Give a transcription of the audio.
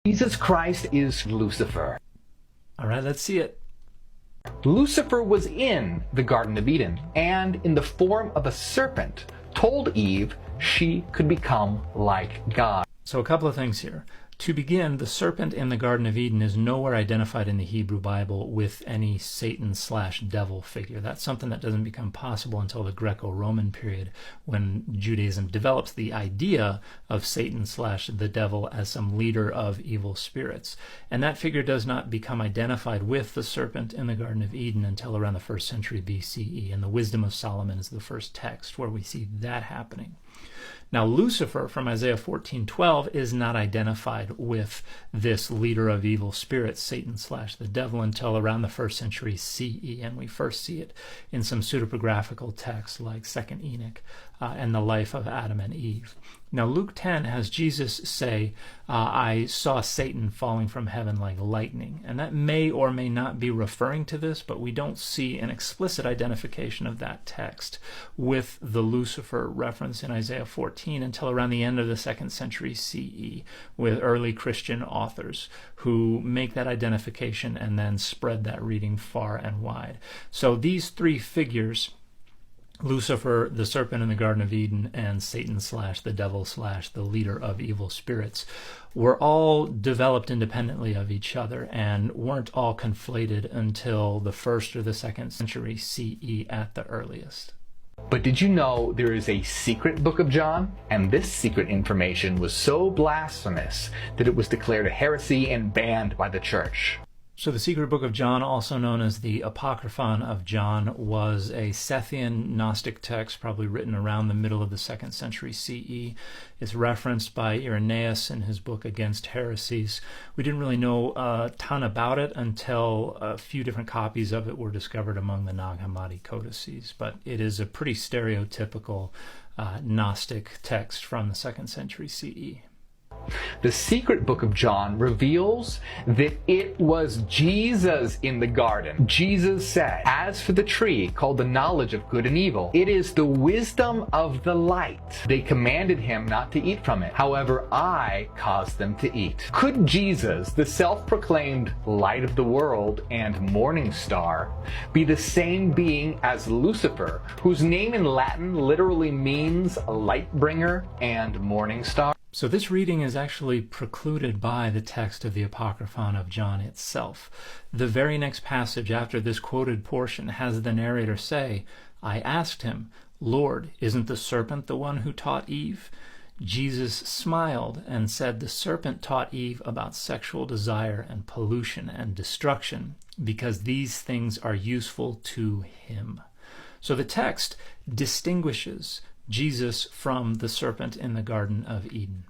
Jesus Christ is Lucifer. All right, let's see it. Lucifer was in the Garden of Eden, and in the form of a serpent, told Eve she could become like God. So a couple of things here. To begin, the serpent in the Garden of Eden is nowhere identified in the Hebrew Bible with any Satan/devil figure. That's something that doesn't become possible until the Greco-Roman period, when Judaism develops the idea of Satan/the devil as some leader of evil spirits. And that figure does not become identified with the serpent in the Garden of Eden until around the 1st century BCE. And the Wisdom of Solomon is the first text where we see that happening. Now, Lucifer from Isaiah 14:12 is not identified with this leader of evil spirits, Satan/the devil, until around the 1st century CE, and we first see it in some pseudepigraphical texts like 2nd Enoch and the life of Adam and Eve. Now, Luke 10 has Jesus say, I saw Satan falling from heaven like lightning. And that may or may not be referring to this, but we don't see an explicit identification of that text with the Lucifer reference in Isaiah 14 until around the end of the 2nd century CE, with early Christian authors who make that identification and then spread that reading far and wide. So these three figures, Lucifer, the serpent in the Garden of Eden, and Satan/the devil/the leader of evil spirits, were all developed independently of each other and weren't all conflated until the 1st or the 2nd century CE at the earliest. But did you know there is a secret book of John? And this secret information was so blasphemous that it was declared a heresy and banned by the church. So the secret book of John, also known as the Apocryphon of John, was a Sethian Gnostic text probably written around the middle of the 2nd century CE. It's referenced by Irenaeus in his book Against Heresies. We didn't really know a ton about it until a few different copies of it were discovered among the Nag Hammadi codices, but it is a pretty stereotypical Gnostic text from the 2nd century CE. The secret book of John reveals that it was Jesus in the garden. Jesus said, as for the tree called the knowledge of good and evil, it is the wisdom of the light. They commanded him not to eat from it. However, I caused them to eat. Could Jesus, the self-proclaimed light of the world and morning star, be the same being as Lucifer, whose name in Latin literally means light bringer and morning star? So this reading is actually precluded by the text of the Apocryphon of John itself. The very next passage after this quoted portion has the narrator say, I asked him, Lord, isn't the serpent the one who taught Eve? Jesus smiled and said the serpent taught Eve about sexual desire and pollution and destruction because these things are useful to him. So the text distinguishes Jesus from the serpent in the Garden of Eden.